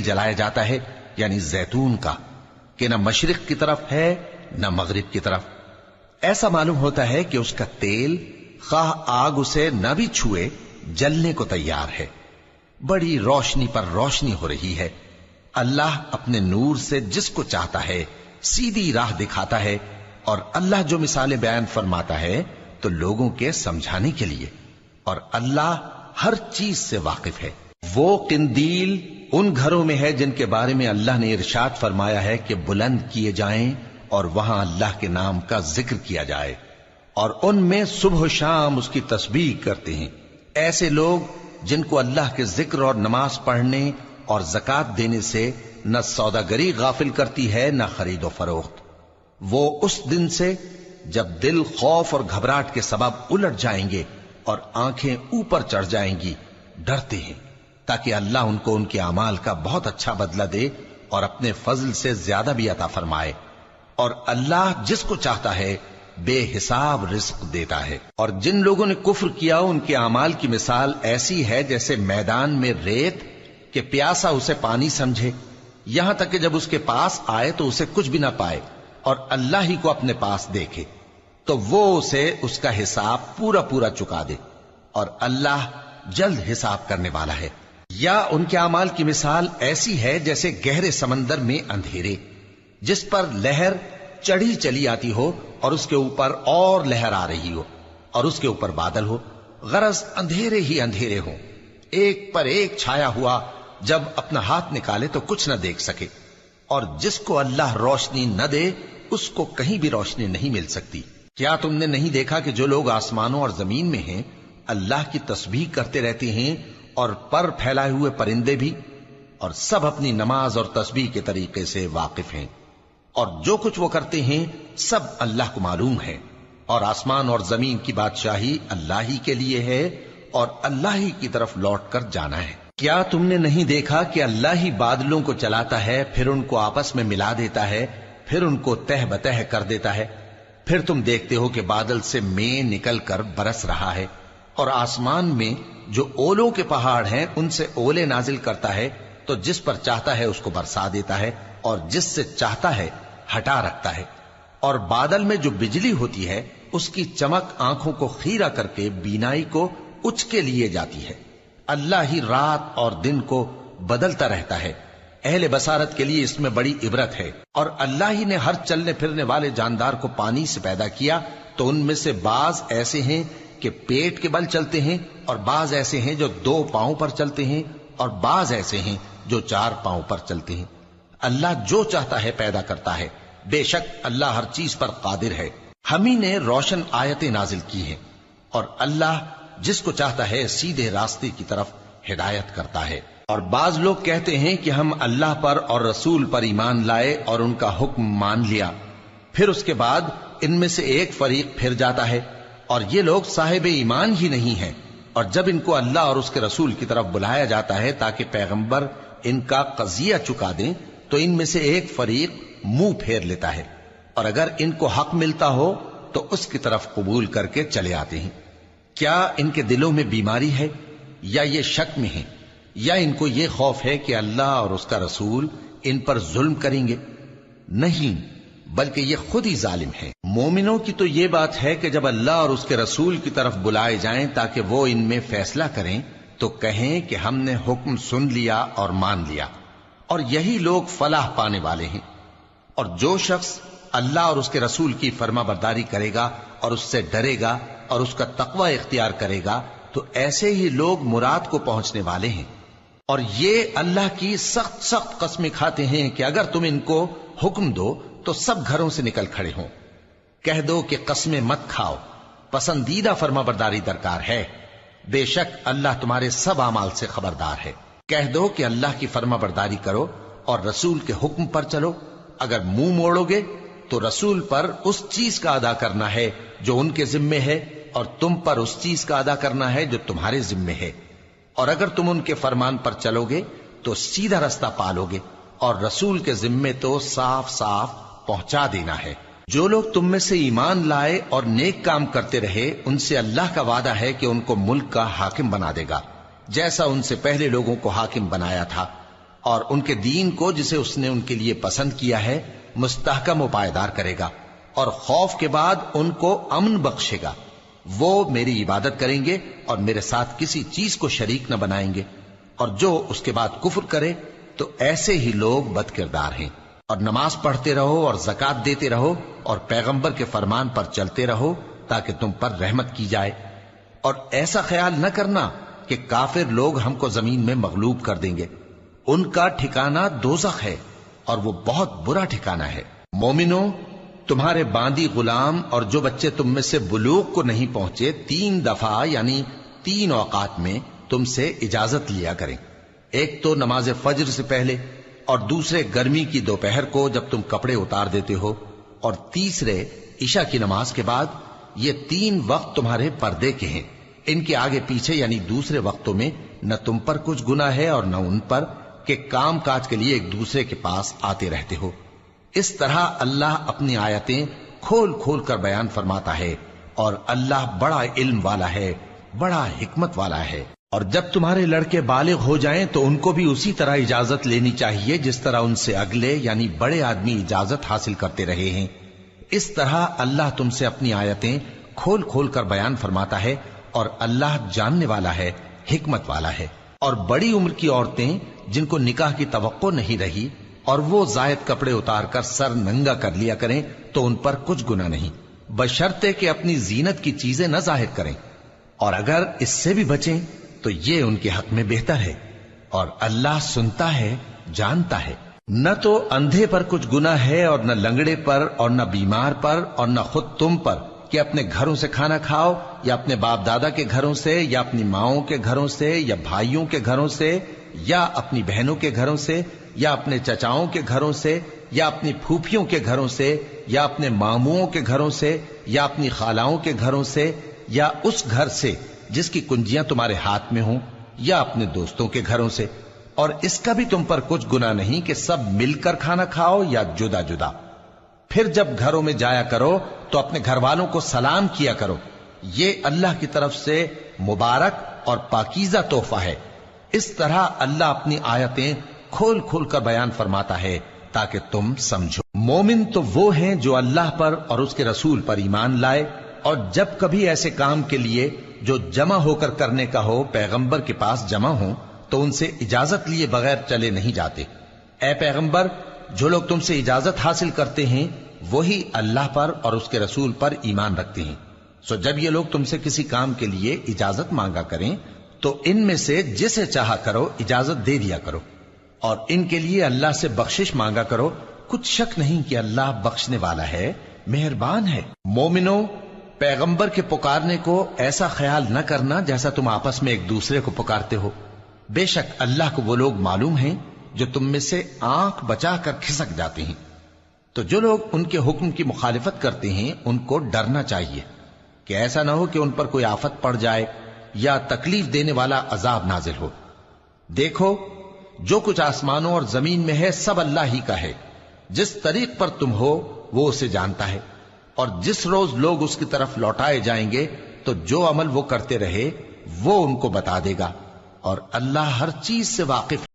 جلایا جاتا ہے یعنی زیتون کا کہ نہ مشرق کی طرف ہے نہ مغرب کی طرف. ایسا معلوم ہوتا ہے کہ اس کا تیل خواہ آگ اسے نہ بھی چھوئے جلنے کو تیار ہے. بڑی روشنی پر روشنی ہو رہی ہے. اللہ اپنے نور سے جس کو چاہتا ہے سیدھی راہ دکھاتا ہے، اور اللہ جو مثالیں بیان فرماتا ہے تو لوگوں کے سمجھانے کے لیے، اور اللہ ہر چیز سے واقف ہے. وہ قندیل ان گھروں میں ہے جن کے بارے میں اللہ نے ارشاد فرمایا ہے کہ بلند کیے جائیں اور وہاں اللہ کے نام کا ذکر کیا جائے، اور ان میں صبح و شام اس کی تسبیح کرتے ہیں. ایسے لوگ جن کو اللہ کے ذکر اور نماز پڑھنے اور زکوٰۃ دینے سے نہ سوداگری غافل کرتی ہے نہ خرید و فروخت. وہ اس دن سے جب دل خوف اور گھبراہٹ کے سبب الٹ جائیں گے اور آنکھیں اوپر چڑھ جائیں گی ڈرتے ہیں، تاکہ اللہ ان کو ان کے اعمال کا بہت اچھا بدلہ دے اور اپنے فضل سے زیادہ بھی عطا فرمائے. اور اللہ جس کو چاہتا ہے بے حساب رزق دیتا ہے. اور جن لوگوں نے کفر کیا ان کے اعمال کی مثال ایسی ہے جیسے میدان میں ریت کہ پیاسا اسے پانی سمجھے، یہاں تک کہ جب اس کے پاس آئے تو اسے کچھ بھی نہ پائے، اور اللہ ہی کو اپنے پاس دیکھے تو وہ اسے اس کا حساب پورا پورا چکا دے، اور اللہ جلد حساب کرنے والا ہے. یا ان کے اعمال کی مثال ایسی ہے جیسے گہرے سمندر میں اندھیرے جس پر لہر چڑھی چلی آتی ہو اور اس کے اوپر اور لہر آ رہی ہو اور اس کے اوپر بادل ہو، غرض اندھیرے ہی اندھیرے ہوں، ایک پر ایک چھایا ہوا، جب اپنا ہاتھ نکالے تو کچھ نہ دیکھ سکے. اور جس کو اللہ روشنی نہ دے اس کو کہیں بھی روشنی نہیں مل سکتی. کیا تم نے نہیں دیکھا کہ جو لوگ آسمانوں اور زمین میں ہیں اللہ کی تسبیح کرتے رہتے ہیں، اور پر پھیلائے ہوئے پرندے بھی، اور سب اپنی نماز اور تسبیح کے طریقے سے واقف ہیں، اور جو کچھ وہ کرتے ہیں سب اللہ کو معلوم ہے. اور آسمان اور زمین کی بادشاہی اللہ ہی کے لیے ہے، اور اللہ ہی کی طرف لوٹ کر جانا ہے. کیا تم نے نہیں دیکھا کہ اللہ ہی بادلوں کو چلاتا ہے، پھر ان کو آپس میں ملا دیتا ہے، پھر ان کو تہ بتہ کر دیتا ہے، پھر تم دیکھتے ہو کہ بادل سے مے نکل کر برس رہا ہے، اور آسمان میں جو اولوں کے پہاڑ ہیں ان سے اولے نازل کرتا ہے، تو جس پر چاہتا ہے اس کو برسا دیتا ہے اور جس سے چاہتا ہے ہٹا رکھتا ہے. اور بادل میں جو بجلی ہوتی ہے اس کی چمک آنکھوں کو خیرہ کر کے بینائی کو اچکے لیے جاتی ہے. اللہ ہی رات اور دن کو بدلتا رہتا ہے. اہل بصارت کے لیے اس میں بڑی عبرت ہے. اور اللہ ہی نے ہر چلنے پھرنے والے جاندار کو پانی سے پیدا کیا، تو ان میں سے بعض ایسے ہیں کہ پیٹ کے بل چلتے ہیں، اور بعض ایسے ہیں جو 2 پاؤں پر چلتے ہیں، اور بعض ایسے ہیں جو 4 پاؤں پر چلتے ہیں. اللہ جو چاہتا ہے پیدا کرتا ہے. بے شک اللہ ہر چیز پر قادر ہے. ہم ہی نے روشن آیتیں نازل کی ہیں، اور اللہ جس کو چاہتا ہے سیدھے راستے کی طرف ہدایت کرتا ہے. اور بعض لوگ کہتے ہیں کہ ہم اللہ پر اور رسول پر ایمان لائے اور ان کا حکم مان لیا، پھر اس کے بعد ان میں سے ایک فریق پھر جاتا ہے، اور یہ لوگ صاحب ایمان ہی نہیں ہیں. اور جب ان کو اللہ اور اس کے رسول کی طرف بلایا جاتا ہے تاکہ پیغمبر ان کا قضیہ چکا دیں، تو ان میں سے ایک فریق منہ پھیر لیتا ہے، اور اگر ان کو حق ملتا ہو تو اس کی طرف قبول کر کے چلے آتے ہیں. کیا ان کے دلوں میں بیماری ہے، یا یہ شک میں ہیں، یا ان کو یہ خوف ہے کہ اللہ اور اس کا رسول ان پر ظلم کریں گے؟ نہیں، بلکہ یہ خود ہی ظالم ہیں. مومنوں کی تو یہ بات ہے کہ جب اللہ اور اس کے رسول کی طرف بلائے جائیں تاکہ وہ ان میں فیصلہ کریں تو کہیں کہ ہم نے حکم سن لیا اور مان لیا، اور یہی لوگ فلاح پانے والے ہیں. اور جو شخص اللہ اور اس کے رسول کی فرما برداری کرے گا اور اس سے ڈرے گا اور اس کا تقوی اختیار کرے گا تو ایسے ہی لوگ مراد کو پہنچنے والے ہیں. اور یہ اللہ کی سخت سخت قسمیں کھاتے ہیں کہ اگر تم ان کو حکم دو تو سب گھروں سے نکل کھڑے ہوں. کہہ دو کہ قسمیں مت کھاؤ، پسندیدہ فرما برداری درکار ہے. بے شک اللہ تمہارے سب اعمال سے خبردار ہے. کہہ دو کہ اللہ کی فرما برداری کرو اور رسول کے حکم پر چلو. اگر منہ موڑو گے تو رسول پر اس چیز کا ادا کرنا ہے جو ان کے ذمے ہے، اور تم پر اس چیز کا ادا کرنا ہے جو تمہارے ذمے ہے. اور اگر تم ان کے فرمان پر چلو گے تو سیدھا رستہ پالو گے، اور رسول کے ذمے تو صاف صاف پہنچا دینا ہے. جو لوگ تم میں سے ایمان لائے اور نیک کام کرتے رہے ان سے اللہ کا وعدہ ہے کہ ان کو ملک کا حاکم بنا دے گا، جیسا ان سے پہلے لوگوں کو حاکم بنایا تھا. اور ان کے دین کو جسے اس نے ان کے لیے پسند کیا ہے مستحکم و پائیدار کرے گا، اور خوف کے بعد ان کو امن بخشے گا۔ وہ میری عبادت کریں گے اور میرے ساتھ کسی چیز کو شریک نہ بنائیں گے، اور جو اس کے بعد کفر کرے تو ایسے ہی لوگ بد کردار ہیں۔ اور نماز پڑھتے رہو اور زکوٰۃ دیتے رہو اور پیغمبر کے فرمان پر چلتے رہو تاکہ تم پر رحمت کی جائے، اور ایسا خیال نہ کرنا کہ کافر لوگ ہم کو زمین میں مغلوب کر دیں گے، ان کا ٹھکانہ دوزخ ہے اور وہ بہت برا ٹھکانہ ہے۔ مومنو، تمہارے باندی غلام اور جو بچے تم میں سے بلوغ کو نہیں پہنچے 3 دفعہ یعنی 3 اوقات میں تم سے اجازت لیا کریں، ایک تو نماز فجر سے پہلے، اور دوسرے گرمی کی دوپہر کو جب تم کپڑے اتار دیتے ہو، اور تیسرے عشاء کی نماز کے بعد۔ یہ 3 وقت تمہارے پردے کے ہیں، ان کے آگے پیچھے یعنی دوسرے وقتوں میں نہ تم پر کچھ گناہ ہے اور نہ ان پر، کہ کام کاج کے لیے ایک دوسرے کے پاس آتے رہتے ہو۔ اس طرح اللہ اپنی آیتیں کھول کھول کر بیان فرماتا ہے، اور اللہ بڑا علم والا ہے، بڑا حکمت والا ہے۔ اور جب تمہارے لڑکے بالغ ہو جائیں تو ان کو بھی اسی طرح اجازت لینی چاہیے جس طرح ان سے اگلے یعنی بڑے آدمی اجازت حاصل کرتے رہے ہیں۔ اس طرح اللہ تم سے اپنی آیتیں کھول کھول کر بیان فرماتا ہے، اور اللہ جاننے والا ہے، حکمت والا ہے۔ اور بڑی عمر کی عورتیں جن کو نکاح کی توقع نہیں رہی اور وہ زائد کپڑے اتار کر سر ننگا کر لیا کریں تو ان پر کچھ گناہ نہیں، بشرطے کہ اپنی زینت کی چیزیں نہ ظاہر کریں، اور اگر اس سے بھی بچیں تو یہ ان کے حق میں بہتر ہے، اور اللہ سنتا ہے، جانتا ہے۔ نہ تو اندھے پر کچھ گناہ ہے اور نہ لنگڑے پر اور نہ بیمار پر اور نہ خود تم پر کہ اپنے گھروں سے کھانا کھاؤ، یا اپنے باپ دادا کے گھروں سے، یا اپنی ماؤں کے گھروں سے، یا بھائیوں کے گھروں سے، یا اپنی بہنوں کے گھروں سے، یا اپنے چچاؤں کے گھروں سے، یا اپنی پھوپھیوں کے گھروں سے، یا اپنے ماموں کے گھروں سے، یا اپنی خالاؤں کے گھروں سے، یا اس گھر سے جس کی کنجیاں تمہارے ہاتھ میں ہوں، یا اپنے دوستوں کے گھروں سے۔ اور اس کا بھی تم پر کچھ گناہ نہیں کہ سب مل کر کھانا کھاؤ یا جدا جدا۔ پھر جب گھروں میں جایا کرو تو اپنے گھر والوں کو سلام کیا کرو، یہ اللہ کی طرف سے مبارک اور پاکیزہ تحفہ ہے۔ اس طرح اللہ اپنی آیتیں کھول کھول کر بیان فرماتا ہے تاکہ تم سمجھو۔ مومن تو وہ ہیں جو اللہ پر اور اس کے رسول پر ایمان لائے، اور جب کبھی ایسے کام کے لیے جو جمع ہو کر کرنے کا ہو پیغمبر کے پاس جمع ہوں تو ان سے اجازت لیے بغیر چلے نہیں جاتے۔ اے پیغمبر، جو لوگ تم سے اجازت حاصل کرتے ہیں وہی اللہ پر اور اس کے رسول پر ایمان رکھتے ہیں، سو جب یہ لوگ تم سے کسی کام کے لیے اجازت مانگا کریں تو ان میں سے جسے چاہا کرو اجازت دے دیا کرو، اور ان کے لیے اللہ سے بخشش مانگا کرو، کچھ شک نہیں کہ اللہ بخشنے والا ہے، مہربان ہے۔ مومنو، پیغمبر کے پکارنے کو ایسا خیال نہ کرنا جیسا تم آپس میں ایک دوسرے کو پکارتے ہو، بے شک اللہ کو وہ لوگ معلوم ہیں جو تم میں سے آنکھ بچا کر کھسک جاتے ہیں۔ تو جو لوگ ان کے حکم کی مخالفت کرتے ہیں ان کو ڈرنا چاہیے کہ ایسا نہ ہو کہ ان پر کوئی آفت پڑ جائے یا تکلیف دینے والا عذاب نازل ہو۔ دیکھو، جو کچھ آسمانوں اور زمین میں ہے سب اللہ ہی کا ہے، جس طریق پر تم ہو وہ اسے جانتا ہے، اور جس روز لوگ اس کی طرف لوٹائے جائیں گے تو جو عمل وہ کرتے رہے وہ ان کو بتا دے گا، اور اللہ ہر چیز سے واقف ہے۔